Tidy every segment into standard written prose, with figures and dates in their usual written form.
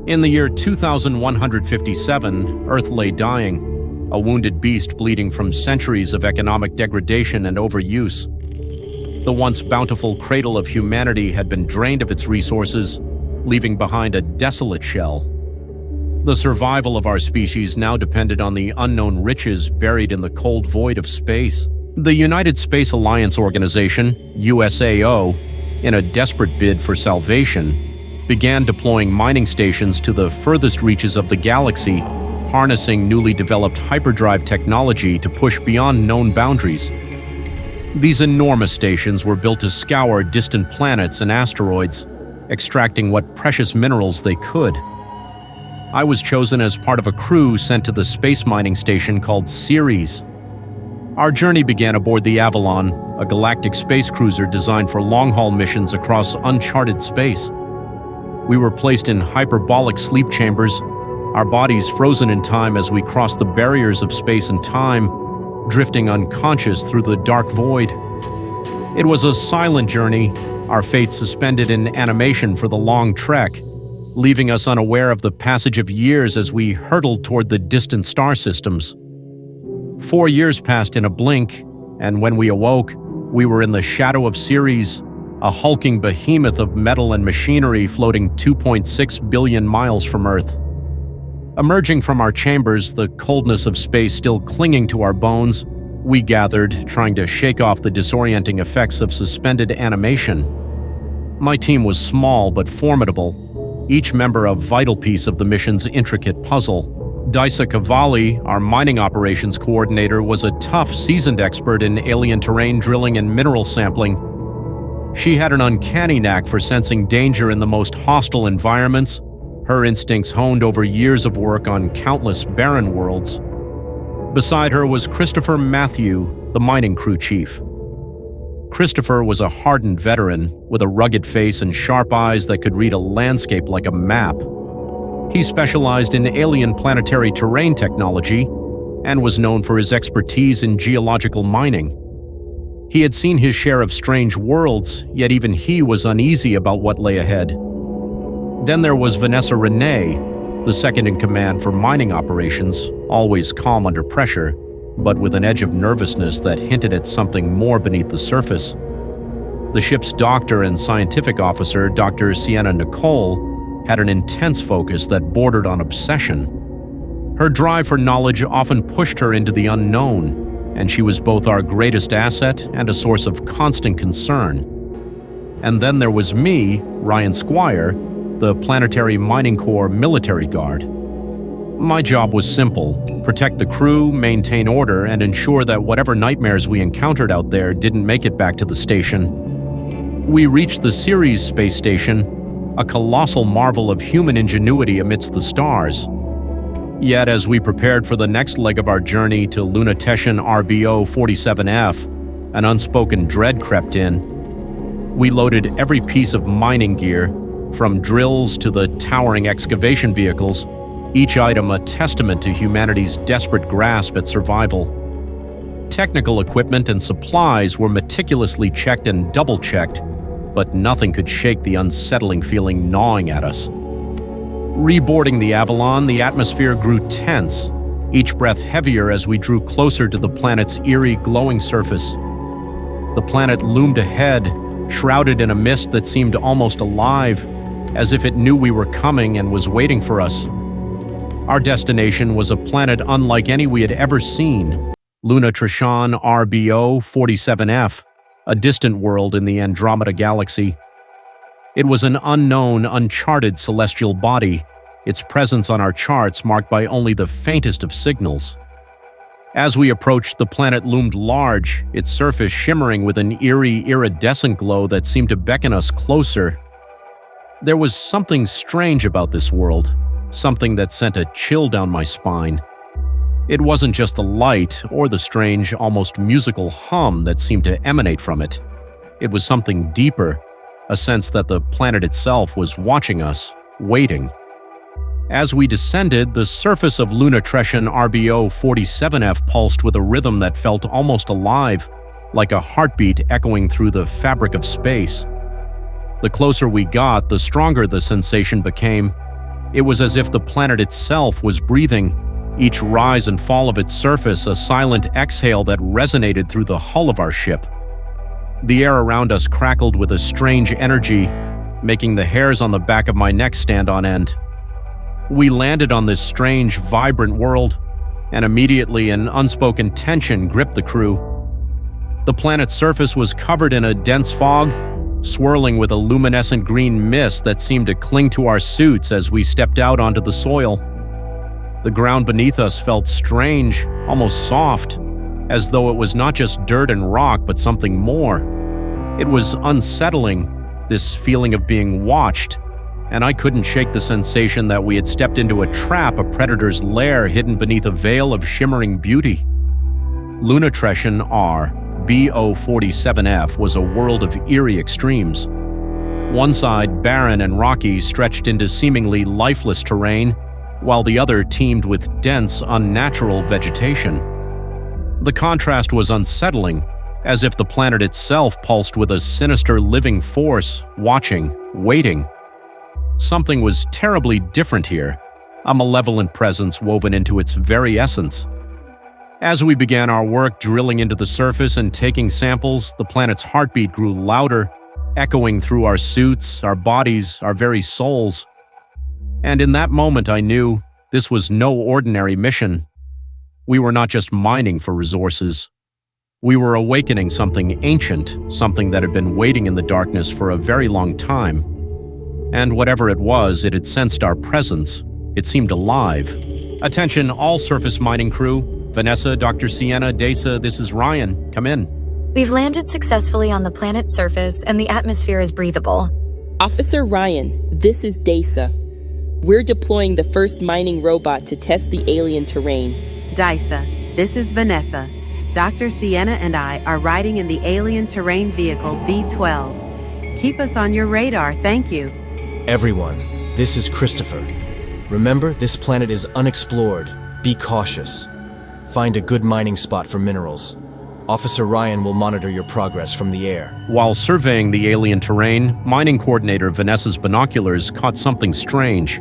In the year 2157, Earth lay dying, a wounded beast bleeding from centuries of economic degradation and overuse. The once bountiful cradle of humanity had been drained of its resources, leaving behind a desolate shell. The survival of our species now depended on the unknown riches buried in the cold void of space. The United Space Alliance Organization, USAO, in a desperate bid for salvation, began deploying mining stations to the furthest reaches of the galaxy, harnessing newly developed hyperdrive technology to push beyond known boundaries. These enormous stations were built to scour distant planets and asteroids, extracting what precious minerals they could. I was chosen as part of a crew sent to the space mining station called Ceres. Our journey began aboard the Avalon, a galactic space cruiser designed for long-haul missions across uncharted space. We were placed in hyperbolic sleep chambers, our bodies frozen in time as we crossed the barriers of space and time, drifting unconscious through the dark void. It was a silent journey, our fate suspended in animation for the long trek, leaving us unaware of the passage of years as we hurtled toward the distant star systems. 4 years passed in a blink, and when we awoke, we were in the shadow of Ceres, a hulking behemoth of metal and machinery floating 2.6 billion miles from Earth. Emerging from our chambers, the coldness of space still clinging to our bones, we gathered, trying to shake off the disorienting effects of suspended animation. My team was small but formidable, each member a vital piece of the mission's intricate puzzle. Disa Cavalli, our mining operations coordinator, was a tough, seasoned expert in alien terrain drilling and mineral sampling. She had an uncanny knack for sensing danger in the most hostile environments, her instincts honed over years of work on countless barren worlds. Beside her was Christopher Matthew, the mining crew chief. Christopher was a hardened veteran, with a rugged face and sharp eyes that could read a landscape like a map. He specialized in alien planetary terrain technology and was known for his expertise in geological mining. He had seen his share of strange worlds, yet even he was uneasy about what lay ahead. Then there was Vanessa Renee, the second-in-command for mining operations, always calm under pressure, but with an edge of nervousness that hinted at something more beneath the surface. The ship's doctor and scientific officer, Dr. Sienna Nicole, had an intense focus that bordered on obsession. Her drive for knowledge often pushed her into the unknown, and she was both our greatest asset and a source of constant concern. And then there was me, Ryan Squire, the Planetary Mining Corps military guard. My job was simple: protect the crew, maintain order, and ensure that whatever nightmares we encountered out there didn't make it back to the station. We reached the Ceres space station, a colossal marvel of human ingenuity amidst the stars. Yet as we prepared for the next leg of our journey to Luna-Teshan RBO-47, an unspoken dread crept in. We loaded every piece of mining gear, from drills to the towering excavation vehicles, each item a testament to humanity's desperate grasp at survival. Technical equipment and supplies were meticulously checked and double-checked, but nothing could shake the unsettling feeling gnawing at us. Reboarding the Avalon, the atmosphere grew tense, each breath heavier as we drew closer to the planet's eerie, glowing surface. The planet loomed ahead, shrouded in a mist that seemed almost alive, as if it knew we were coming and was waiting for us. Our destination was a planet unlike any we had ever seen, Luna-Teshan RBO-47, a distant world in the Andromeda galaxy. It was an unknown, uncharted celestial body, its presence on our charts marked by only the faintest of signals. As we approached, the planet loomed large, its surface shimmering with an eerie, iridescent glow that seemed to beckon us closer. There was something strange about this world, something that sent a chill down my spine. It wasn't just the light or the strange, almost musical hum that seemed to emanate from it. It was something deeper, a sense that the planet itself was watching us, waiting. As we descended, the surface of Luna-Teshan RBO-47 pulsed with a rhythm that felt almost alive, like a heartbeat echoing through the fabric of space. The closer we got, the stronger the sensation became. It was as if the planet itself was breathing, each rise and fall of its surface a silent exhale that resonated through the hull of our ship. The air around us crackled with a strange energy, making the hairs on the back of my neck stand on end. We landed on this strange, vibrant world, and immediately an unspoken tension gripped the crew. The planet's surface was covered in a dense fog, swirling with a luminescent green mist that seemed to cling to our suits as we stepped out onto the soil. The ground beneath us felt strange, almost soft, as though it was not just dirt and rock but something more. It was unsettling, this feeling of being watched, and I couldn't shake the sensation that we had stepped into a trap, a predator's lair hidden beneath a veil of shimmering beauty. Luna-Teshan RBO-47 was a world of eerie extremes. One side, barren and rocky, stretched into seemingly lifeless terrain, while the other teemed with dense, unnatural vegetation. The contrast was unsettling, as if the planet itself pulsed with a sinister living force, watching, waiting. Something was terribly different here, a malevolent presence woven into its very essence. As we began our work drilling into the surface and taking samples, the planet's heartbeat grew louder, echoing through our suits, our bodies, our very souls. And in that moment I knew this was no ordinary mission. We were not just mining for resources. We were awakening something ancient, something that had been waiting in the darkness for a very long time. And whatever it was, it had sensed our presence. It seemed alive. Attention all surface mining crew. Vanessa, Dr. Sienna, Desa, this is Ryan. Come in. We've landed successfully on the planet's surface and the atmosphere is breathable. Officer Ryan, this is Desa. We're deploying the first mining robot to test the alien terrain. Disa, this is Vanessa. Dr. Sienna and I are riding in the alien terrain vehicle V-12. Keep us on your radar, thank you. Everyone, this is Christopher. Remember, this planet is unexplored. Be cautious. Find a good mining spot for minerals. Officer Ryan will monitor your progress from the air. While surveying the alien terrain, mining coordinator Vanessa's binoculars caught something strange.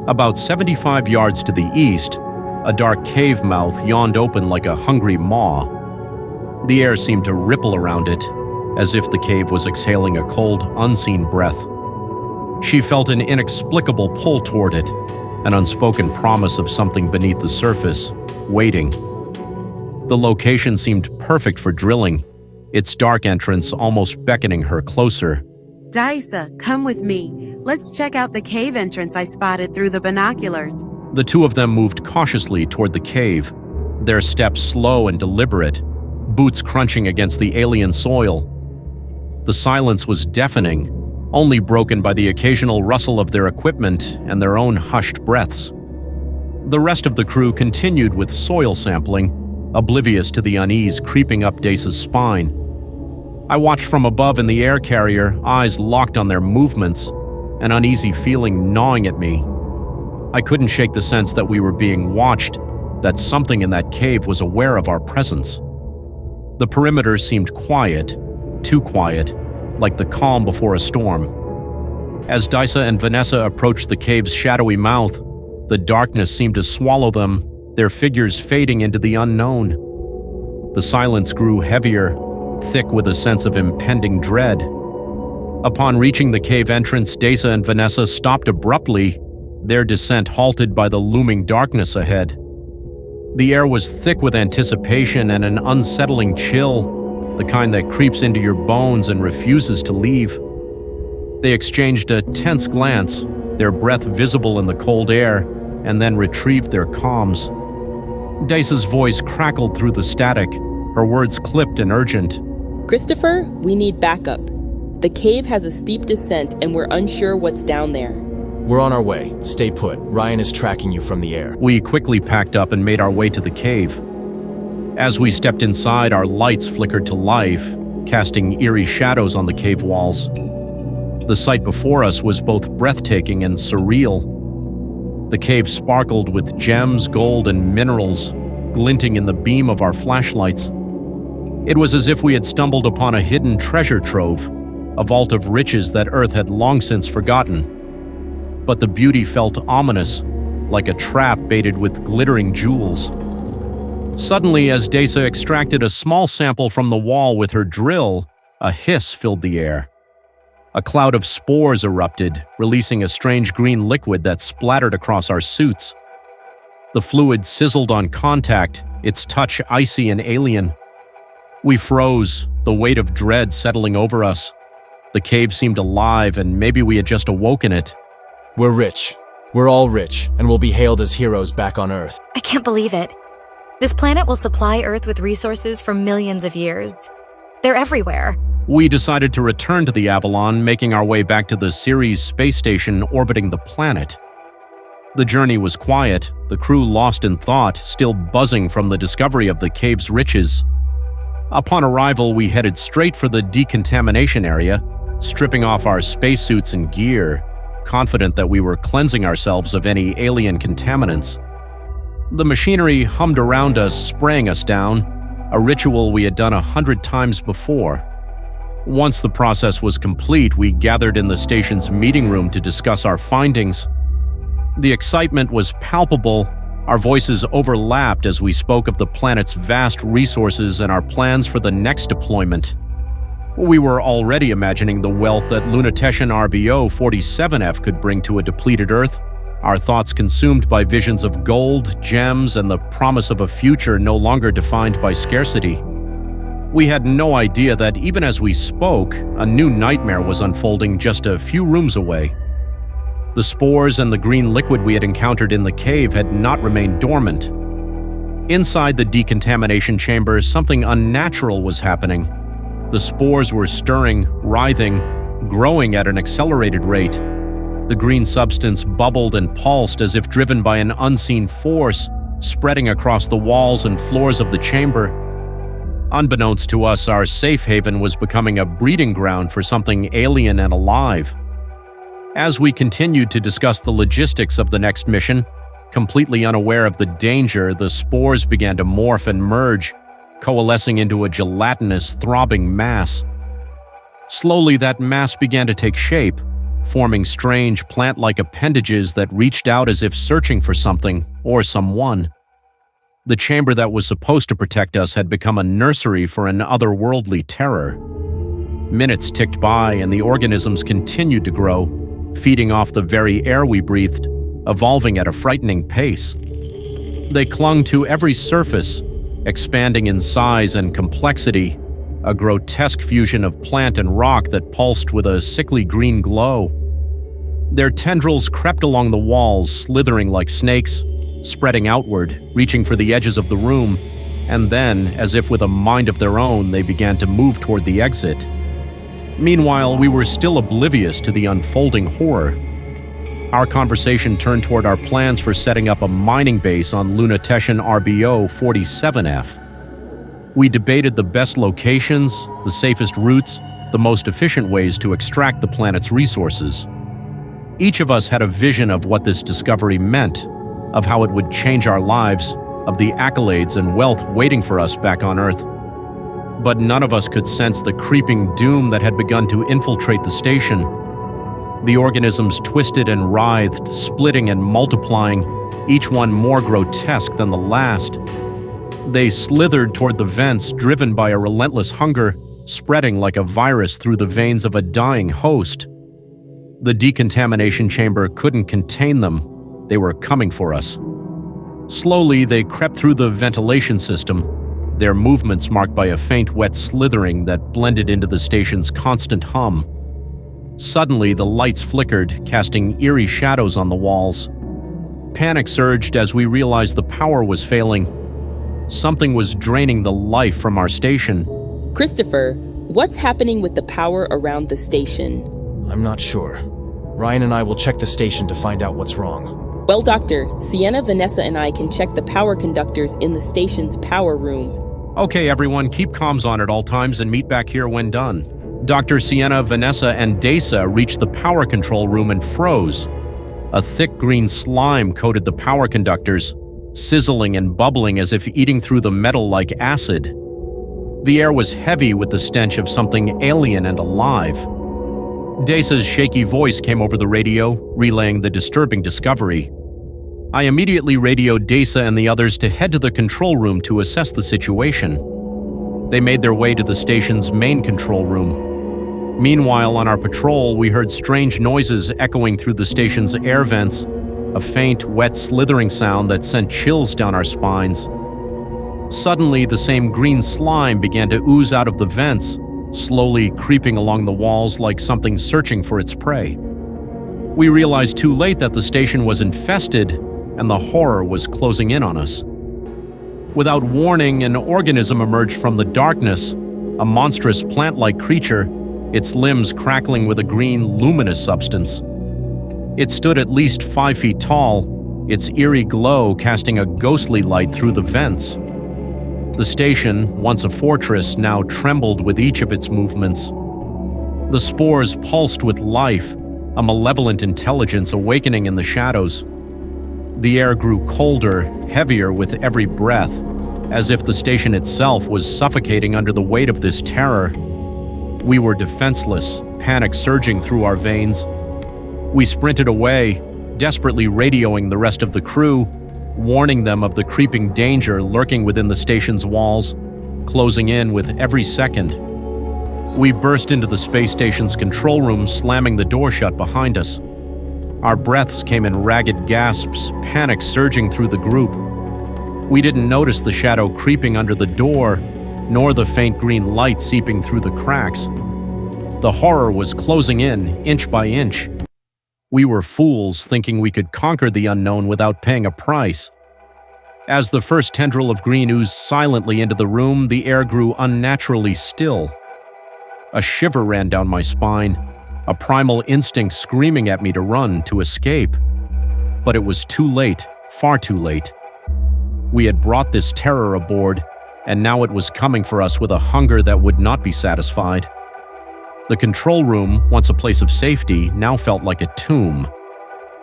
About 75 yards to the east, a dark cave mouth yawned open like a hungry maw. The air seemed to ripple around it, as if the cave was exhaling a cold, unseen breath. She felt an inexplicable pull toward it, an unspoken promise of something beneath the surface, waiting. The location seemed perfect for drilling, its dark entrance almost beckoning her closer. Disa, come with me. Let's check out the cave entrance I spotted through the binoculars. The two of them moved cautiously toward the cave, their steps slow and deliberate, boots crunching against the alien soil. The silence was deafening, only broken by the occasional rustle of their equipment and their own hushed breaths. The rest of the crew continued with soil sampling, oblivious to the unease creeping up Desa's spine. I watched from above in the air carrier, eyes locked on their movements, an uneasy feeling gnawing at me. I couldn't shake the sense that we were being watched, that something in that cave was aware of our presence. The perimeter seemed quiet, too quiet, like the calm before a storm. As Disa and Vanessa approached the cave's shadowy mouth, the darkness seemed to swallow them, their figures fading into the unknown. The silence grew heavier, thick with a sense of impending dread. Upon reaching the cave entrance, Disa and Vanessa stopped abruptly, their descent halted by the looming darkness ahead. The air was thick with anticipation and an unsettling chill, the kind that creeps into your bones and refuses to leave. They exchanged a tense glance, their breath visible in the cold air, and then retrieved their comms. Desa's voice crackled through the static, her words clipped and urgent. Christopher, we need backup. The cave has a steep descent and we're unsure what's down there. We're on our way. Stay put. Ryan is tracking you from the air. We quickly packed up and made our way to the cave. As we stepped inside, our lights flickered to life, casting eerie shadows on the cave walls. The sight before us was both breathtaking and surreal. The cave sparkled with gems, gold, and minerals, glinting in the beam of our flashlights. It was as if we had stumbled upon a hidden treasure trove, a vault of riches that Earth had long since forgotten. but the beauty felt ominous, like a trap baited with glittering jewels. Suddenly, as Desa extracted a small sample from the wall with her drill, a hiss filled the air. A cloud of spores erupted, releasing a strange green liquid that splattered across our suits. The fluid sizzled on contact, its touch icy and alien. We froze, the weight of dread settling over us. The cave seemed alive, and maybe we had just awoken it. We're rich. We're all rich, and we'll be hailed as heroes back on Earth. I can't believe it. This planet will supply Earth with resources for millions of years. They're everywhere. We decided to return to the Avalon, making our way back to the Ceres space station orbiting the planet. The journey was quiet, the crew lost in thought, still buzzing from the discovery of the cave's riches. Upon arrival, we headed straight for the decontamination area, stripping off our spacesuits and gear, confident that we were cleansing ourselves of any alien contaminants. The machinery hummed around us, spraying us down, a ritual we had done 100 times before. Once the process was complete, we gathered in the station's meeting room to discuss our findings. The excitement was palpable. Our voices overlapped as we spoke of the planet's vast resources and our plans for the next deployment. We were already imagining the wealth that Luna-Teshan RBO-47 could bring to a depleted Earth, our thoughts consumed by visions of gold, gems, and the promise of a future no longer defined by scarcity. We had no idea that even as we spoke, a new nightmare was unfolding just a few rooms away. The spores and the green liquid we had encountered in the cave had not remained dormant. Inside the decontamination chamber, something unnatural was happening. The spores were stirring, writhing, growing at an accelerated rate. The green substance bubbled and pulsed as if driven by an unseen force, spreading across the walls and floors of the chamber. Unbeknownst to us, our safe haven was becoming a breeding ground for something alien and alive. As we continued to discuss the logistics of the next mission, completely unaware of the danger, the spores began to morph and merge, coalescing into a gelatinous, throbbing mass. Slowly, that mass began to take shape, forming strange plant-like appendages that reached out as if searching for something or someone. The chamber that was supposed to protect us had become a nursery for an otherworldly terror. Minutes ticked by, and the organisms continued to grow, feeding off the very air we breathed, evolving at a frightening pace. They clung to every surface, expanding in size and complexity, a grotesque fusion of plant and rock that pulsed with a sickly green glow. Their tendrils crept along the walls, slithering like snakes, spreading outward, reaching for the edges of the room, and then, as if with a mind of their own, they began to move toward the exit. Meanwhile, we were still oblivious to the unfolding horror. Our conversation turned toward our plans for setting up a mining base on Luna-Teshan RBO-47. We debated the best locations, the safest routes, the most efficient ways to extract the planet's resources. Each of us had a vision of what this discovery meant, of how it would change our lives, of the accolades and wealth waiting for us back on Earth. But none of us could sense the creeping doom that had begun to infiltrate the station. The organisms twisted and writhed, splitting and multiplying, each one more grotesque than the last. They slithered toward the vents, driven by a relentless hunger, spreading like a virus through the veins of a dying host. The decontamination chamber couldn't contain them. They were coming for us. Slowly, they crept through the ventilation system, their movements marked by a faint wet slithering that blended into the station's constant hum. Suddenly, the lights flickered, casting eerie shadows on the walls. Panic surged as we realized the power was failing. Something was draining the life from our station. Christopher, what's happening with the power around the station? I'm not sure. Ryan and I will check the station to find out what's wrong. Well, Doctor, Sienna, Vanessa, and I can check the power conductors in the station's power room. Okay, everyone, keep comms on at all times and meet back here when done. Dr. Sienna, Vanessa, and Desa reached the power control room and froze. A thick green slime coated the power conductors, sizzling and bubbling as if eating through the metal like acid. The air was heavy with the stench of something alien and alive. Desa's shaky voice came over the radio, relaying the disturbing discovery. I immediately radioed Desa and the others to head to the control room to assess the situation. They made their way to the station's main control room. Meanwhile, on our patrol, we heard strange noises echoing through the station's air vents, a faint, wet slithering sound that sent chills down our spines. Suddenly, the same green slime began to ooze out of the vents, slowly creeping along the walls like something searching for its prey. We realized too late that the station was infested and the horror was closing in on us. Without warning, an organism emerged from the darkness, a monstrous plant-like creature, its limbs crackling with a green, luminous substance. It stood at least 5 feet tall, its eerie glow casting a ghostly light through the vents. The station, once a fortress, now trembled with each of its movements. The spores pulsed with life, a malevolent intelligence awakening in the shadows. The air grew colder, heavier with every breath, as if the station itself was suffocating under the weight of this terror. We were defenseless, panic surging through our veins. We sprinted away, desperately radioing the rest of the crew, warning them of the creeping danger lurking within the station's walls, closing in with every second. We burst into the space station's control room, slamming the door shut behind us. Our breaths came in ragged gasps, panic surging through the group. We didn't notice the shadow creeping under the door, nor the faint green light seeping through the cracks. The horror was closing in, inch by inch. We were fools, thinking we could conquer the unknown without paying a price. As the first tendril of green oozed silently into the room, the air grew unnaturally still. A shiver ran down my spine, a primal instinct screaming at me to run, to escape. But it was too late, far too late. We had brought this terror aboard, and now it was coming for us with a hunger that would not be satisfied. The control room, once a place of safety, now felt like a tomb.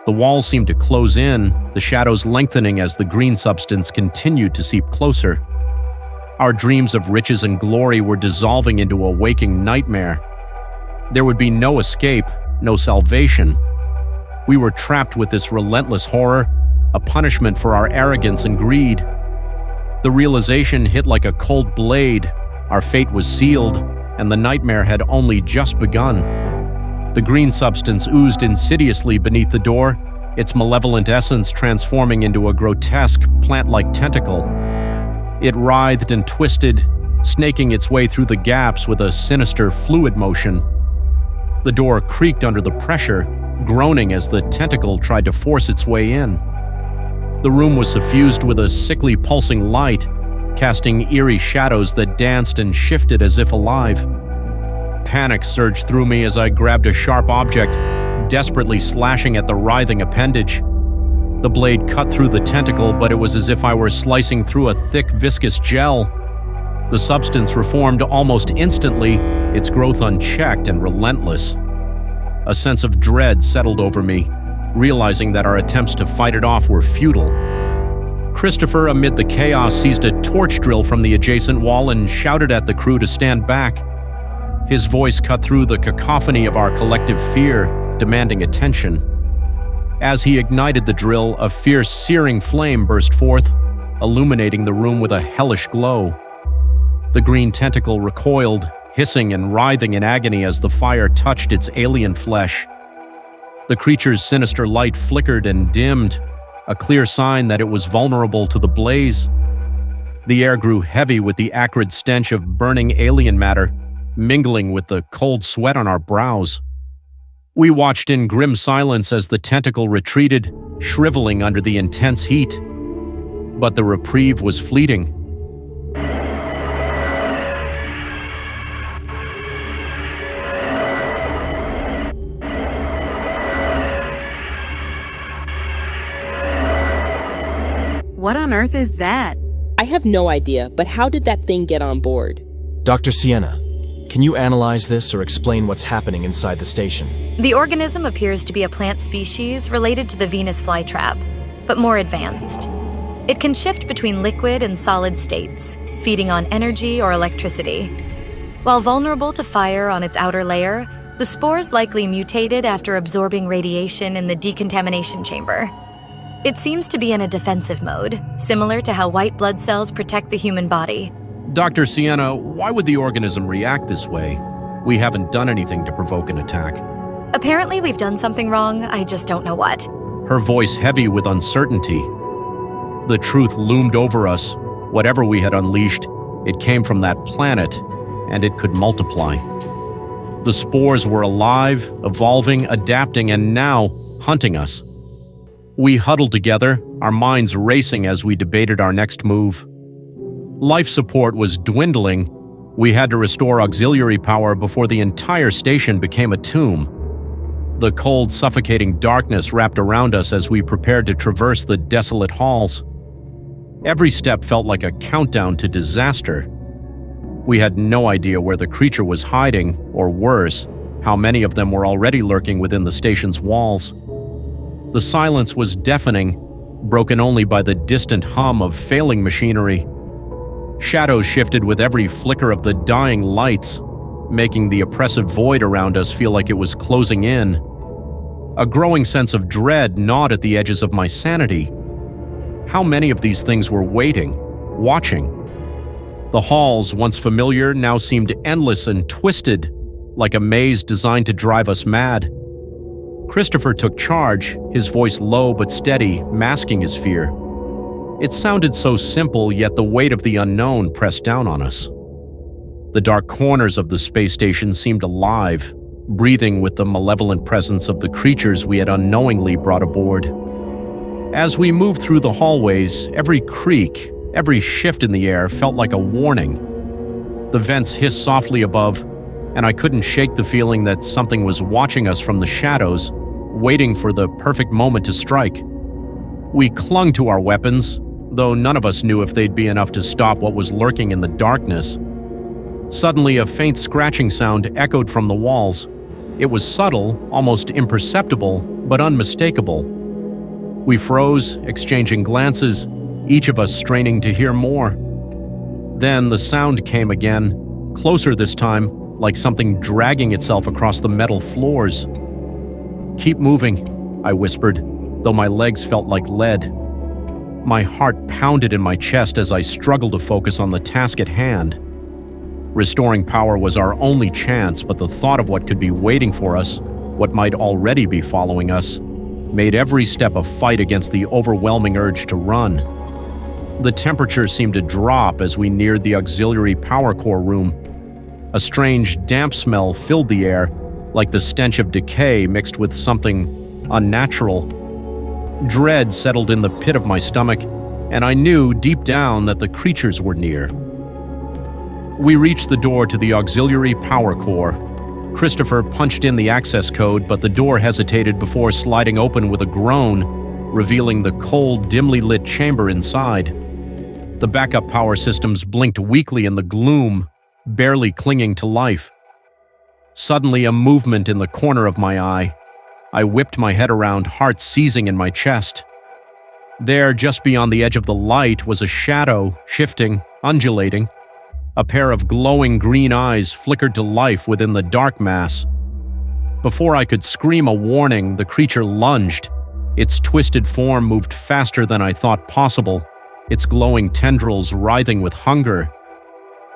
The walls seemed to close in, the shadows lengthening as the green substance continued to seep closer. Our dreams of riches and glory were dissolving into a waking nightmare. There would be no escape, no salvation. We were trapped with this relentless horror, a punishment for our arrogance and greed. The realization hit like a cold blade. Our fate was sealed, and the nightmare had only just begun. The green substance oozed insidiously beneath the door, its malevolent essence transforming into a grotesque, plant-like tentacle. It writhed and twisted, snaking its way through the gaps with a sinister fluid motion. The door creaked under the pressure, groaning as the tentacle tried to force its way in. The room was suffused with a sickly pulsing light, casting eerie shadows that danced and shifted as if alive. Panic surged through me as I grabbed a sharp object, desperately slashing at the writhing appendage. The blade cut through the tentacle, but it was as if I were slicing through a thick, viscous gel. The substance reformed almost instantly, its growth unchecked and relentless. A sense of dread settled over me, realizing that our attempts to fight it off were futile. Christopher, amid the chaos, seized a torch drill from the adjacent wall and shouted at the crew to stand back. His voice cut through the cacophony of our collective fear, demanding attention. As he ignited the drill, a fierce, searing flame burst forth, illuminating the room with a hellish glow. The green tentacle recoiled, hissing and writhing in agony as the fire touched its alien flesh. The creature's sinister light flickered and dimmed, a clear sign that it was vulnerable to the blaze. The air grew heavy with the acrid stench of burning alien matter, mingling with the cold sweat on our brows. We watched in grim silence as the tentacle retreated, shriveling under the intense heat. But the reprieve was fleeting. What on earth is that? I have no idea, but how did that thing get on board? Dr. Sienna, can you analyze this or explain what's happening inside the station? The organism appears to be a plant species related to the Venus flytrap, but more advanced. It can shift between liquid and solid states, feeding on energy or electricity. While vulnerable to fire on its outer layer, The spores likely mutated after absorbing radiation in the decontamination chamber. It seems to be in a defensive mode, similar to how white blood cells protect the human body. Dr. Sienna, why would the organism react this way? We haven't done anything to provoke an attack. Apparently we've done something wrong, I just don't know what. Her voice heavy with uncertainty. The truth loomed over us. Whatever we had unleashed, it came from that planet, and it could multiply. The spores were alive, evolving, adapting, and now hunting us. We huddled together, our minds racing as we debated our next move. Life support was dwindling. We had to restore auxiliary power before the entire station became a tomb. The cold, suffocating darkness wrapped around us as we prepared to traverse the desolate halls. Every step felt like a countdown to disaster. We had no idea where the creature was hiding, or worse, how many of them were already lurking within the station's walls. The silence was deafening, broken only by the distant hum of failing machinery. Shadows shifted with every flicker of the dying lights, making the oppressive void around us feel like it was closing in. A growing sense of dread gnawed at the edges of my sanity. How many of these things were waiting, watching? The halls, once familiar, now seemed endless and twisted, like a maze designed to drive us mad. Christopher took charge, his voice low but steady, masking his fear. It sounded so simple, yet the weight of the unknown pressed down on us. The dark corners of the space station seemed alive, breathing with the malevolent presence of the creatures we had unknowingly brought aboard. As we moved through the hallways, every creak, every shift in the air felt like a warning. The vents hissed softly above, and I couldn't shake the feeling that something was watching us from the shadows, waiting for the perfect moment to strike. We clung to our weapons, though none of us knew if they'd be enough to stop what was lurking in the darkness. Suddenly, a faint scratching sound echoed from the walls. It was subtle, almost imperceptible, but unmistakable. We froze, exchanging glances, each of us straining to hear more. Then the sound came again, closer this time, like something dragging itself across the metal floors. "Keep moving," I whispered, though my legs felt like lead. My heart pounded in my chest as I struggled to focus on the task at hand. Restoring power was our only chance, but the thought of what could be waiting for us, what might already be following us, made every step a fight against the overwhelming urge to run. The temperature seemed to drop as we neared the auxiliary power core room. A strange, damp smell filled the air, like the stench of decay mixed with something unnatural. Dread settled in the pit of my stomach, and I knew deep down that the creatures were near. We reached the door to the auxiliary power core. Christopher punched in the access code, but the door hesitated before sliding open with a groan, revealing the cold, dimly lit chamber inside. The backup power systems blinked weakly in the gloom, barely clinging to life. Suddenly, a movement in the corner of my eye. I whipped my head around, heart seizing in my chest. There, just beyond the edge of the light, was a shadow, shifting, undulating. A pair of glowing green eyes flickered to life within the dark mass. Before I could scream a warning, the creature lunged. Its twisted form moved faster than I thought possible, its glowing tendrils writhing with hunger.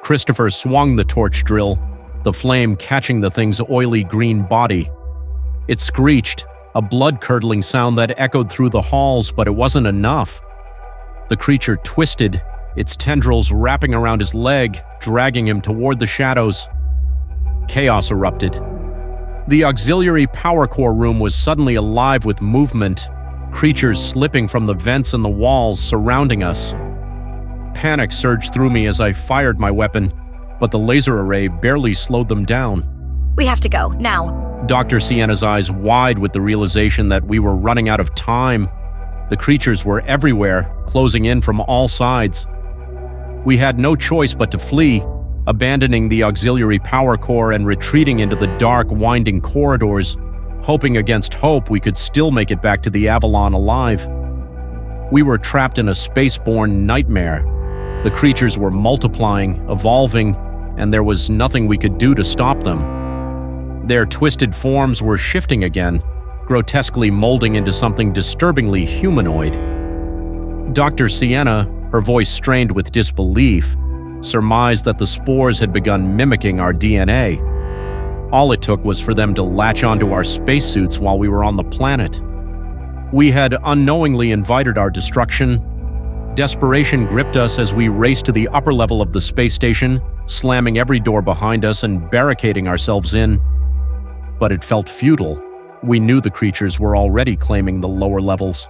Christopher swung the torch drill, the flame catching the thing's oily green body. It screeched, a blood-curdling sound that echoed through the halls, but it wasn't enough. The creature twisted, its tendrils wrapping around his leg, dragging him toward the shadows. Chaos erupted. The auxiliary power core room was suddenly alive with movement, creatures slipping from the vents in the walls surrounding us. Panic surged through me as I fired my weapon, but the laser array barely slowed them down. We have to go, now. Dr. Sienna's eyes wide with the realization that we were running out of time. The creatures were everywhere, closing in from all sides. We had no choice but to flee, abandoning the auxiliary power core and retreating into the dark, winding corridors, hoping against hope we could still make it back to the Avalon alive. We were trapped in a space-borne nightmare. The creatures were multiplying, evolving, and there was nothing we could do to stop them. Their twisted forms were shifting again, grotesquely molding into something disturbingly humanoid. Dr. Sienna, her voice strained with disbelief, surmised that the spores had begun mimicking our DNA. All it took was for them to latch onto our spacesuits while we were on the planet. We had unknowingly invited our destruction. Desperation gripped us as we raced to the upper level of the space station, slamming every door behind us and barricading ourselves in. But it felt futile. We knew the creatures were already claiming the lower levels.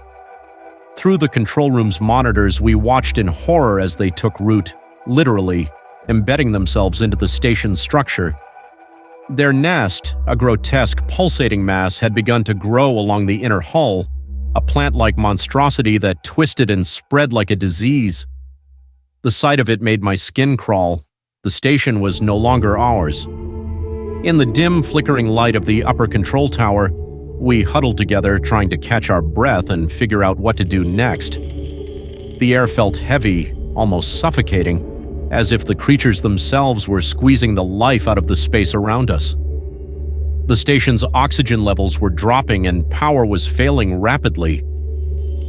Through the control room's monitors, we watched in horror as they took root, literally, embedding themselves into the station's structure. Their nest, a grotesque pulsating mass, had begun to grow along the inner hull, a plant-like monstrosity that twisted and spread like a disease. The sight of it made my skin crawl. The station was no longer ours. In the dim, flickering light of the upper control tower, we huddled together, trying to catch our breath and figure out what to do next. The air felt heavy, almost suffocating, as if the creatures themselves were squeezing the life out of the space around us. The station's oxygen levels were dropping and power was failing rapidly.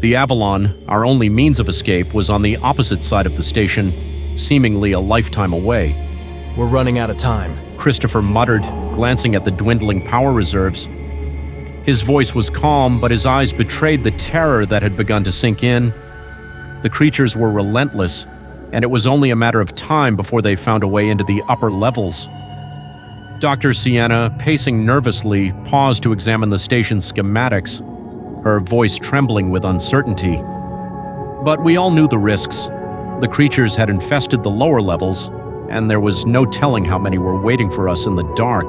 The Avalon, our only means of escape, was on the opposite side of the station, seemingly a lifetime away. We're running out of time, Christopher muttered, glancing at the dwindling power reserves. His voice was calm, but his eyes betrayed the terror that had begun to sink in. The creatures were relentless, and it was only a matter of time before they found a way into the upper levels. Dr. Sienna, pacing nervously, paused to examine the station's schematics, her voice trembling with uncertainty. But we all knew the risks. The creatures had infested the lower levels, and there was no telling how many were waiting for us in the dark.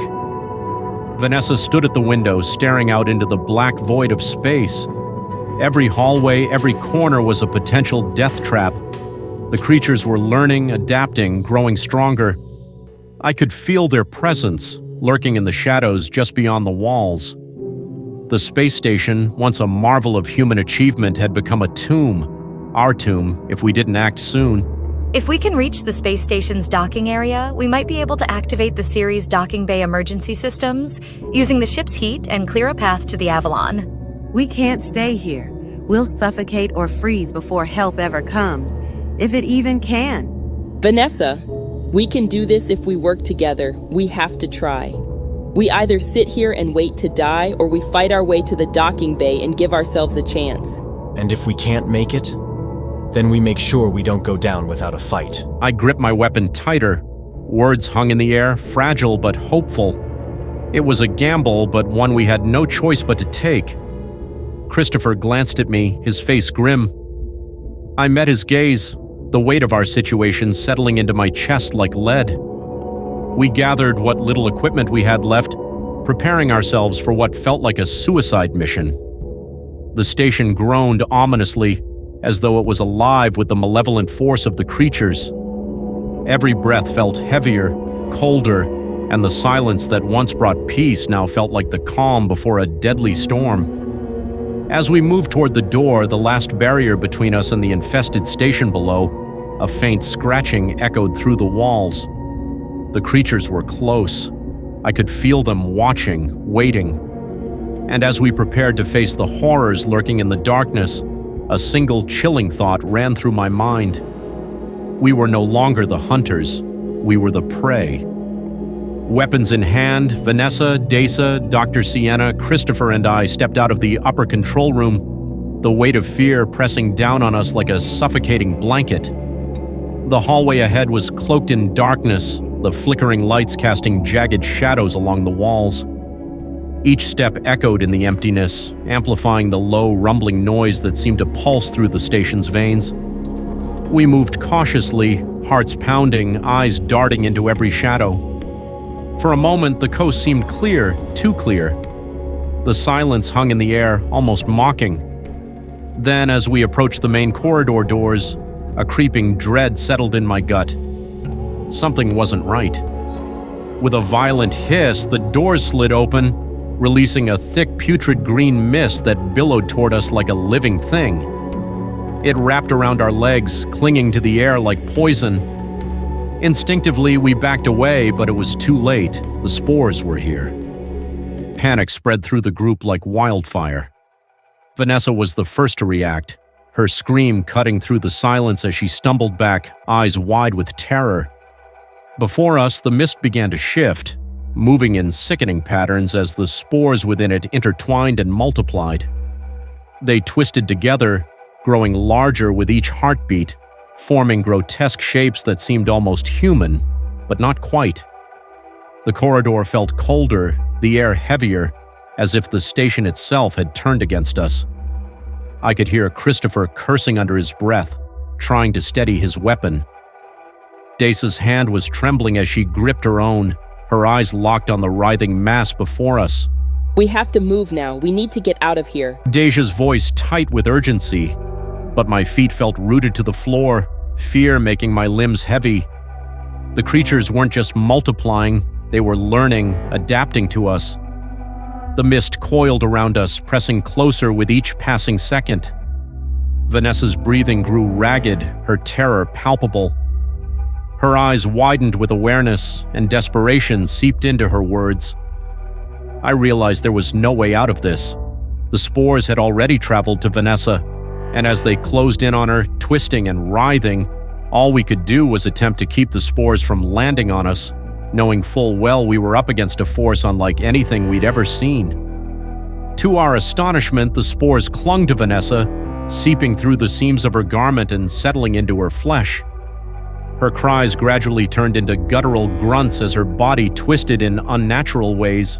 Vanessa stood at the window, staring out into the black void of space. Every hallway, every corner was a potential death trap. The creatures were learning, adapting, growing stronger. I could feel their presence, lurking in the shadows just beyond the walls. The space station, once a marvel of human achievement, had become a tomb. Our tomb, if we didn't act soon. If we can reach the space station's docking area, we might be able to activate the series docking bay emergency systems, using the ship's heat and clear a path to the Avalon. We can't stay here. We'll suffocate or freeze before help ever comes, if it even can. Vanessa, we can do this if we work together. We have to try. We either sit here and wait to die, or we fight our way to the docking bay and give ourselves a chance. and if we can't make it, then we make sure we don't go down without a fight. I gripped my weapon tighter. Words hung in the air, fragile but hopeful. It was a gamble, but one we had no choice but to take. Christopher glanced at me, his face grim. I met his gaze, the weight of our situation settling into my chest like lead. We gathered what little equipment we had left, preparing ourselves for what felt like a suicide mission. The station groaned ominously, as though it was alive with the malevolent force of the creatures. Every breath felt heavier, colder, and the silence that once brought peace now felt like the calm before a deadly storm. As we moved toward the door, the last barrier between us and the infested station below, a faint scratching echoed through the walls. The creatures were close. I could feel them watching, waiting. And as we prepared to face the horrors lurking in the darkness, a single chilling thought ran through my mind. We were no longer the hunters. We were the prey. Weapons in hand, Vanessa, Desa, Dr. Sienna, Christopher, and I stepped out of the upper control room, the weight of fear pressing down on us like a suffocating blanket. The hallway ahead was cloaked in darkness, the flickering lights casting jagged shadows along the walls. Each step echoed in the emptiness, amplifying the low, rumbling noise that seemed to pulse through the station's veins. We moved cautiously, hearts pounding, eyes darting into every shadow. For a moment, the coast seemed clear, too clear. The silence hung in the air, almost mocking. Then, as we approached the main corridor doors, a creeping dread settled in my gut. Something wasn't right. With a violent hiss, the doors slid open, releasing a thick, putrid green mist that billowed toward us like a living thing. It wrapped around our legs, clinging to the air like poison. Instinctively, we backed away, but it was too late. The spores were here. Panic spread through the group like wildfire. Vanessa was the first to react, her scream cutting through the silence as she stumbled back, eyes wide with terror. Before us, the mist began to shift, moving in sickening patterns as the spores within it intertwined and multiplied. They twisted together, growing larger with each heartbeat, forming grotesque shapes that seemed almost human, but not quite. The corridor felt colder, the air heavier, as if the station itself had turned against us. I could hear Christopher cursing under his breath, trying to steady his weapon. Desa's hand was trembling as she gripped her own, her eyes locked on the writhing mass before us. We have to move now. We need to get out of here. Deja's voice tight with urgency, but my feet felt rooted to the floor, fear making my limbs heavy. The creatures weren't just multiplying, they were learning, adapting to us. The mist coiled around us, pressing closer with each passing second. Vanessa's breathing grew ragged, her terror palpable. Her eyes widened with awareness, and desperation seeped into her words. I realized there was no way out of this. The spores had already traveled to Vanessa, and as they closed in on her, twisting and writhing, all we could do was attempt to keep the spores from landing on us, knowing full well we were up against a force unlike anything we'd ever seen. To our astonishment, the spores clung to Vanessa, seeping through the seams of her garment and settling into her flesh. Her cries gradually turned into guttural grunts as her body twisted in unnatural ways.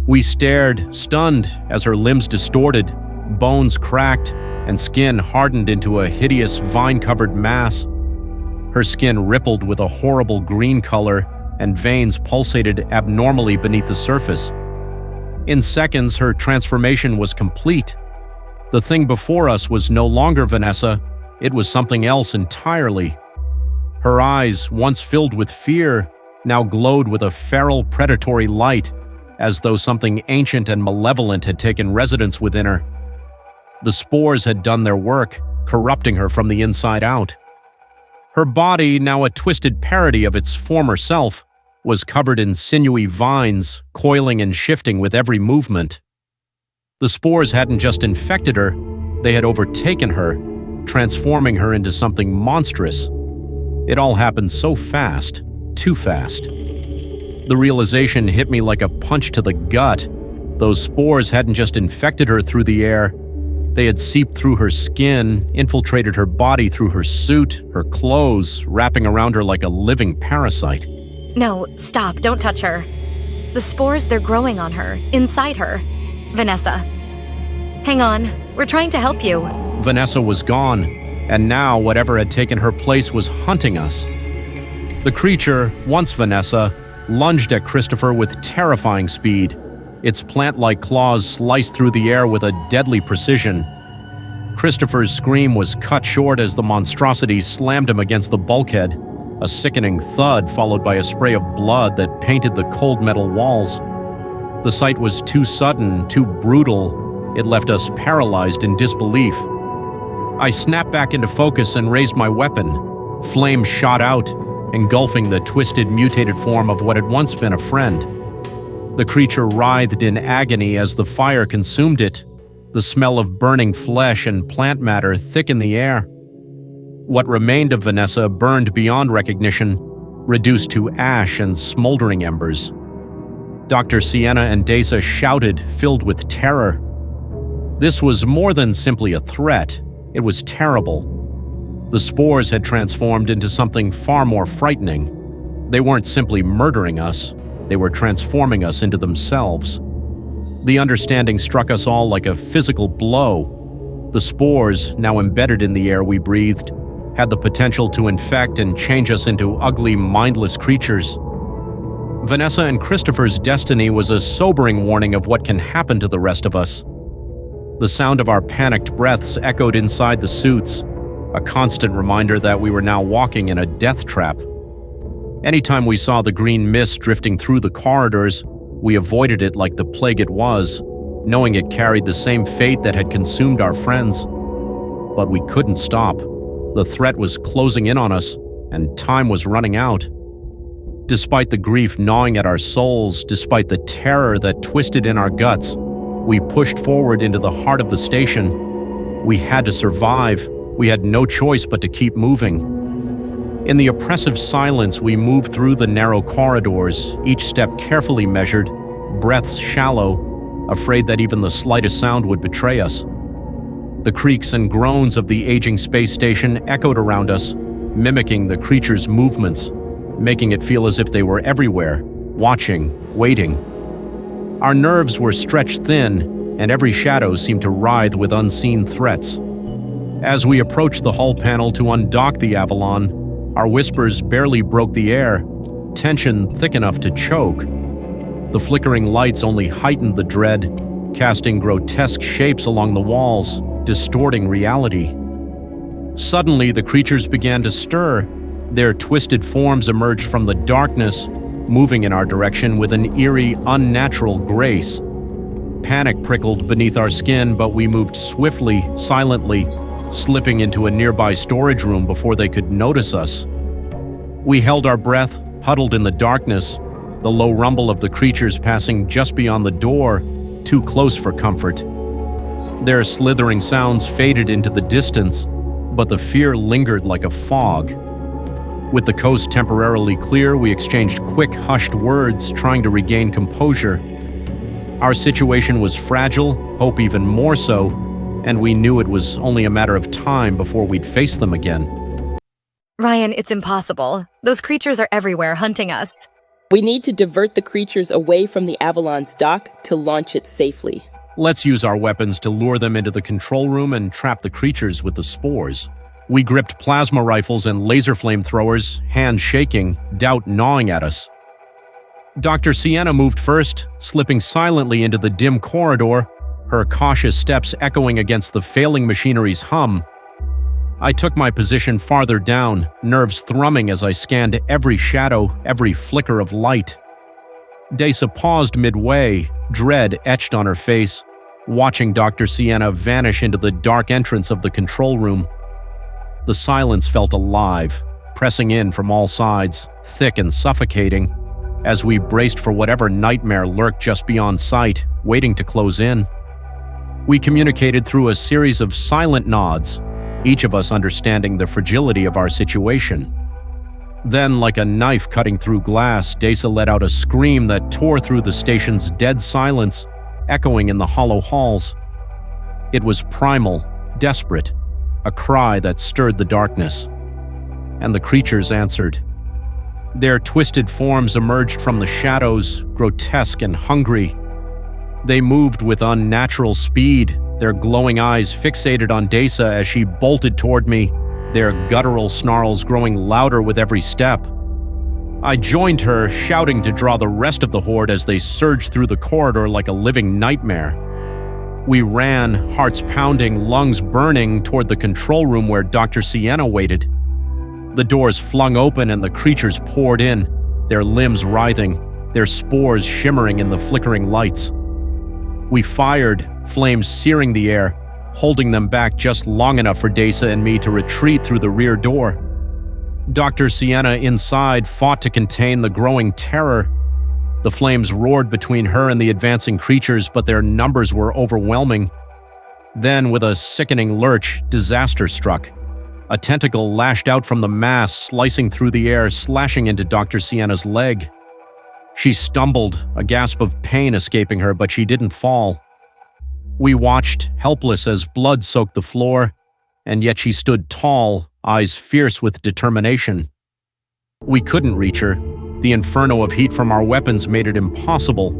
We stared, stunned, as her limbs distorted, bones cracked, and skin hardened into a hideous vine-covered mass. Her skin rippled with a horrible green color, and veins pulsated abnormally beneath the surface. In seconds, her transformation was complete. The thing before us was no longer Vanessa, it was something else entirely. Her eyes, once filled with fear, now glowed with a feral, predatory light, as though something ancient and malevolent had taken residence within her. The spores had done their work, corrupting her from the inside out. Her body, now a twisted parody of its former self, was covered in sinewy vines, coiling and shifting with every movement. The spores hadn't just infected her, they had overtaken her, transforming her into something monstrous. It all happened so fast, too fast. The realization hit me like a punch to the gut. Those spores hadn't just infected her through the air, they had seeped through her skin, infiltrated her body through her suit, her clothes, wrapping around her like a living parasite. No, stop, don't touch her. The spores, they're growing on her, inside her. Vanessa. Hang on, we're trying to help you. Vanessa was gone, and now whatever had taken her place was hunting us. The creature, once Vanessa, lunged at Christopher with terrifying speed. Its plant-like claws sliced through the air with a deadly precision. Christopher's scream was cut short as the monstrosity slammed him against the bulkhead, a sickening thud followed by a spray of blood that painted the cold metal walls. The sight was too sudden, too brutal. It left us paralyzed in disbelief. I snapped back into focus and raised my weapon. Flames shot out, engulfing the twisted, mutated form of what had once been a friend. The creature writhed in agony as the fire consumed it. The smell of burning flesh and plant matter thickened the air. What remained of Vanessa burned beyond recognition, reduced to ash and smoldering embers. Dr. Sienna and Desa shouted, filled with terror. This was more than simply a threat. It was terrible. The spores had transformed into something far more frightening. They weren't simply murdering us. They were transforming us into themselves. The understanding struck us all like a physical blow. The spores, now embedded in the air we breathed, had the potential to infect and change us into ugly, mindless creatures. Vanessa and Christopher's destiny was a sobering warning of what can happen to the rest of us. The sound of our panicked breaths echoed inside the suits, a constant reminder that we were now walking in a death trap. Anytime we saw the green mist drifting through the corridors, we avoided it like the plague it was, knowing it carried the same fate that had consumed our friends. But we couldn't stop. The threat was closing in on us, and time was running out. Despite the grief gnawing at our souls, despite the terror that twisted in our guts, we pushed forward into the heart of the station. We had to survive. We had no choice but to keep moving. In the oppressive silence, we moved through the narrow corridors, each step carefully measured, breaths shallow, afraid that even the slightest sound would betray us. The creaks and groans of the aging space station echoed around us, mimicking the creatures' movements, making it feel as if they were everywhere, watching, waiting. Our nerves were stretched thin, and every shadow seemed to writhe with unseen threats. As we approached the hull panel to undock the Avalon, our whispers barely broke the air, tension thick enough to choke. The flickering lights only heightened the dread, casting grotesque shapes along the walls, distorting reality. Suddenly, the creatures began to stir. Their twisted forms emerged from the darkness, moving in our direction with an eerie, unnatural grace. Panic prickled beneath our skin, but we moved swiftly, silently, slipping into a nearby storage room before they could notice us. We held our breath, huddled in the darkness, the low rumble of the creatures passing just beyond the door, too close for comfort. Their slithering sounds faded into the distance, but the fear lingered like a fog. With the coast temporarily clear, we exchanged quick, hushed words, trying to regain composure. Our situation was fragile, hope even more so, and we knew it was only a matter of time before we'd face them again. Ryan, it's impossible. Those creatures are everywhere, hunting us. We need to divert the creatures away from the Avalon's dock to launch it safely. Let's use our weapons to lure them into the control room and trap the creatures with the spores. We gripped plasma rifles and laser flamethrowers, hands shaking, doubt gnawing at us. Dr. Sienna moved first, slipping silently into the dim corridor, her cautious steps echoing against the failing machinery's hum. I took my position farther down, nerves thrumming as I scanned every shadow, every flicker of light. Desa paused midway, dread etched on her face, watching Dr. Sienna vanish into the dark entrance of the control room. The silence felt alive, pressing in from all sides, thick and suffocating, as we braced for whatever nightmare lurked just beyond sight, waiting to close in. We communicated through a series of silent nods, each of us understanding the fragility of our situation. Then, like a knife cutting through glass, Desa let out a scream that tore through the station's dead silence, echoing in the hollow halls. It was primal, desperate, a cry that stirred the darkness. And the creatures answered. Their twisted forms emerged from the shadows, grotesque and hungry. They moved with unnatural speed, their glowing eyes fixated on Desa as she bolted toward me, their guttural snarls growing louder with every step. I joined her, shouting to draw the rest of the horde as they surged through the corridor like a living nightmare. We ran, hearts pounding, lungs burning, toward the control room where Dr. Sienna waited. The doors flung open and the creatures poured in, their limbs writhing, their spores shimmering in the flickering lights. We fired, flames searing the air, holding them back just long enough for Desa and me to retreat through the rear door. Dr. Sienna inside fought to contain the growing terror. The flames roared between her and the advancing creatures, but their numbers were overwhelming. Then, with a sickening lurch, disaster struck. A tentacle lashed out from the mass, slicing through the air, slashing into Dr. Sienna's leg. She stumbled, a gasp of pain escaping her, but she didn't fall. We watched, helpless as blood soaked the floor, and yet she stood tall, eyes fierce with determination. We couldn't reach her. The inferno of heat from our weapons made it impossible,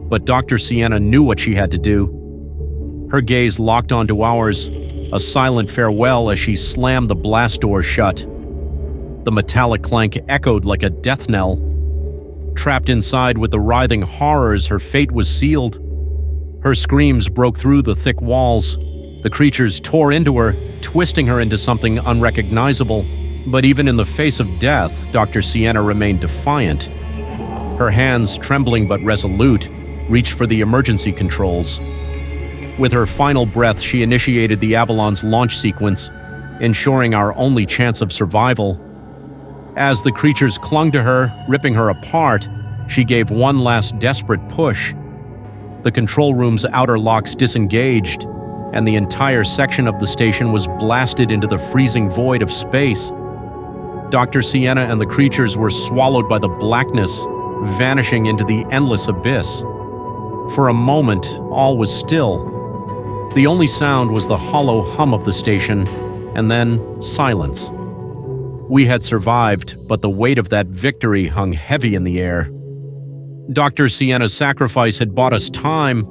but Dr. Sienna knew what she had to do. Her gaze locked onto ours, a silent farewell as she slammed the blast door shut. The metallic clank echoed like a death knell. Trapped inside with the writhing horrors, her fate was sealed. Her screams broke through the thick walls. The creatures tore into her, twisting her into something unrecognizable. But even in the face of death, Dr. Sienna remained defiant. Her hands, trembling but resolute, reached for the emergency controls. With her final breath, she initiated the Avalon's launch sequence, ensuring our only chance of survival. As the creatures clung to her, ripping her apart, she gave one last desperate push. The control room's outer locks disengaged, and the entire section of the station was blasted into the freezing void of space. Dr. Sienna and the creatures were swallowed by the blackness, vanishing into the endless abyss. For a moment, all was still. The only sound was the hollow hum of the station, and then silence. We had survived, but the weight of that victory hung heavy in the air. Dr. Sienna's sacrifice had bought us time,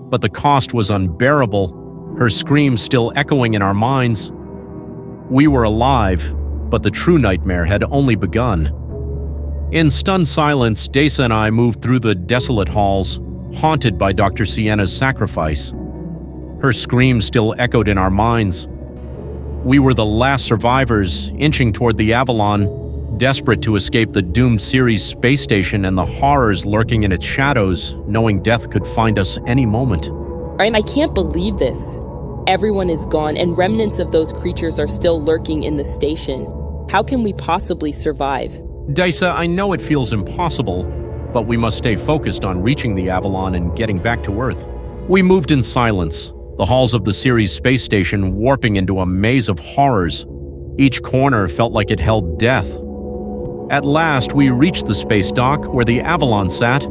but the cost was unbearable, her screams still echoing in our minds. We were alive, but the true nightmare had only begun. In stunned silence, Desa and I moved through the desolate halls, haunted by Dr. Sienna's sacrifice. Her screams still echoed in our minds. We were the last survivors, inching toward the Avalon, desperate to escape the doomed Ceres space station and the horrors lurking in its shadows, knowing death could find us any moment. Ryan, I can't believe this. Everyone is gone, and remnants of those creatures are still lurking in the station. How can we possibly survive? Disa, I know it feels impossible, but we must stay focused on reaching the Avalon and getting back to Earth. We moved in silence, the halls of the Ceres space station warping into a maze of horrors. Each corner felt like it held death. At last, we reached the space dock where the Avalon sat,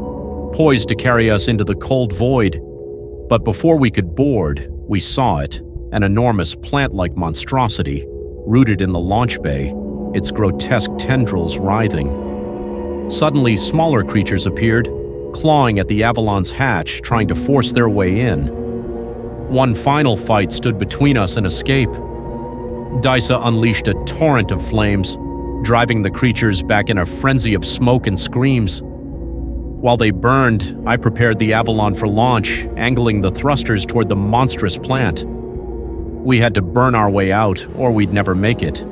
poised to carry us into the cold void. But before we could board, we saw it, an enormous plant-like monstrosity, rooted in the launch bay, its grotesque tendrils writhing. Suddenly, smaller creatures appeared, clawing at the Avalon's hatch, trying to force their way in. One final fight stood between us and escape. Disa unleashed a torrent of flames, driving the creatures back in a frenzy of smoke and screams. While they burned, I prepared the Avalon for launch, angling the thrusters toward the monstrous plant. We had to burn our way out, or we'd never make it.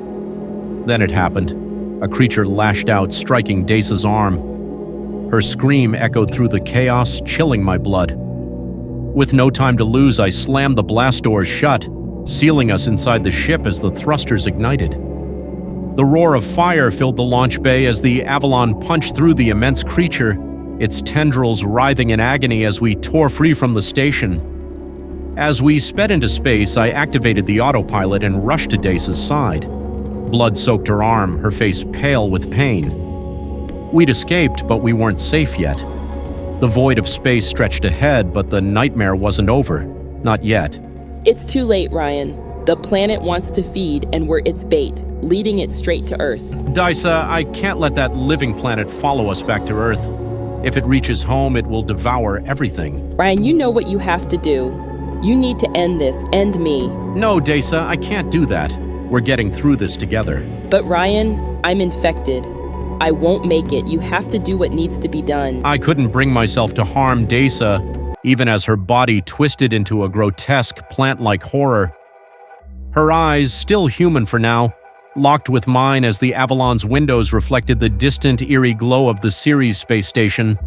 Then it happened. A creature lashed out, striking Dace's arm. Her scream echoed through the chaos, chilling my blood. With no time to lose, I slammed the blast doors shut, sealing us inside the ship as the thrusters ignited. The roar of fire filled the launch bay as the Avalon punched through the immense creature, its tendrils writhing in agony as we tore free from the station. As we sped into space, I activated the autopilot and rushed to Dace's side. Blood soaked her arm, her face pale with pain. We'd escaped, but we weren't safe yet. The void of space stretched ahead, but the nightmare wasn't over. Not yet. It's too late, Ryan. The planet wants to feed, and we're its bait, leading it straight to Earth. Disa, I can't let that living planet follow us back to Earth. If it reaches home, it will devour everything. Ryan, you know what you have to do. You need to end this, end me. No, Disa, I can't do that. We're getting through this together. But Ryan, I'm infected. I won't make it. You have to do what needs to be done. I couldn't bring myself to harm Disa, even as her body twisted into a grotesque plant-like horror. Her eyes, still human for now, locked with mine as the Avalon's windows reflected the distant, eerie glow of the Ceres space station.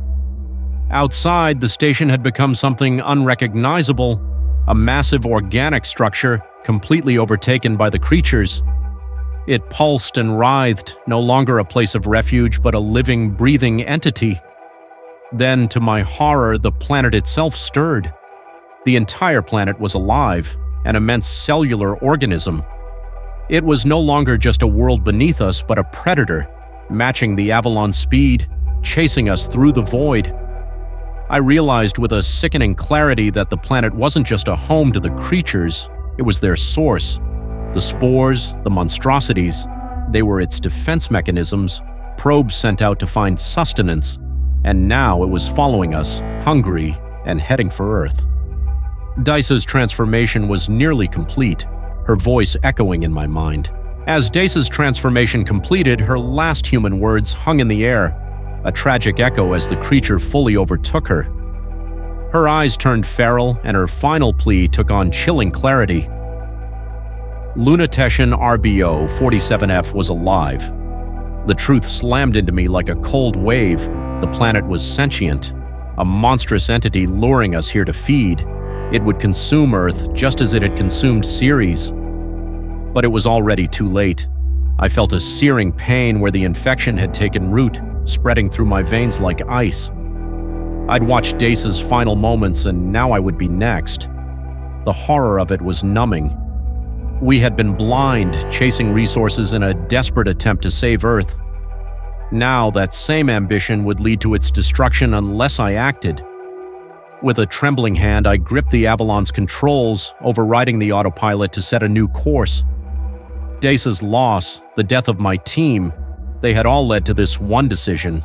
Outside, the station had become something unrecognizable, a massive organic structure completely overtaken by the creatures. It pulsed and writhed, no longer a place of refuge, but a living, breathing entity. Then, to my horror, the planet itself stirred. The entire planet was alive, an immense cellular organism. It was no longer just a world beneath us, but a predator, matching the Avalon's speed, chasing us through the void. I realized with a sickening clarity that the planet wasn't just a home to the creatures, it was their source. The spores, the monstrosities, they were its defense mechanisms, probes sent out to find sustenance, and now it was following us, hungry and heading for Earth. Disa's transformation was nearly complete, her voice echoing in my mind. As Disa's transformation completed, her last human words hung in the air, a tragic echo as the creature fully overtook her. Her eyes turned feral, and her final plea took on chilling clarity. Luna-Teshan RBO-47 was alive. The truth slammed into me like a cold wave. The planet was sentient, a monstrous entity luring us here to feed. It would consume Earth just as it had consumed Ceres. But it was already too late. I felt a searing pain where the infection had taken root, spreading through my veins like ice. I'd watched Dace's final moments, and now I would be next. The horror of it was numbing. We had been blind, chasing resources in a desperate attempt to save Earth. Now that same ambition would lead to its destruction unless I acted. With a trembling hand, I gripped the Avalon's controls, overriding the autopilot to set a new course. Dace's loss, the death of my team, they had all led to this one decision.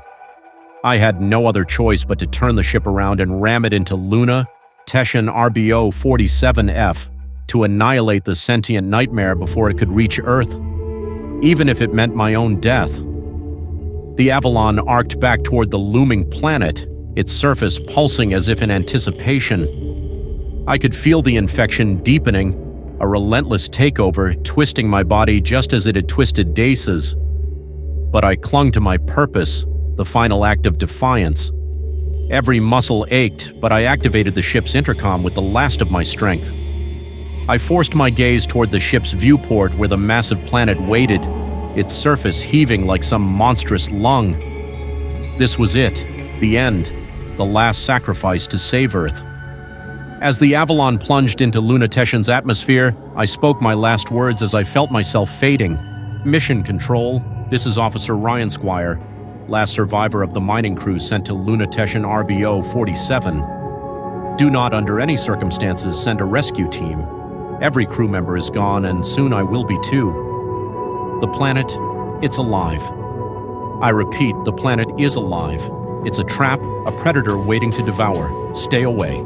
I had no other choice but to turn the ship around and ram it into Luna-Teshan RBO-47 to annihilate the sentient nightmare before it could reach Earth, even if it meant my own death. The Avalon arced back toward the looming planet, its surface pulsing as if in anticipation. I could feel the infection deepening, a relentless takeover twisting my body just as it had twisted Dace's. But I clung to my purpose, the final act of defiance. Every muscle ached, but I activated the ship's intercom with the last of my strength. I forced my gaze toward the ship's viewport where the massive planet waited, its surface heaving like some monstrous lung. This was it, the end, the last sacrifice to save Earth. As the Avalon plunged into Luna-Teshan's atmosphere, I spoke my last words as I felt myself fading. Mission Control, this is Officer Ryan Squire, last survivor of the mining crew sent to Luna-Teshan RBO-47. Do not, under any circumstances, send a rescue team. Every crew member is gone, and soon I will be too. The planet, it's alive. I repeat, the planet is alive. It's a trap, a predator waiting to devour. Stay away.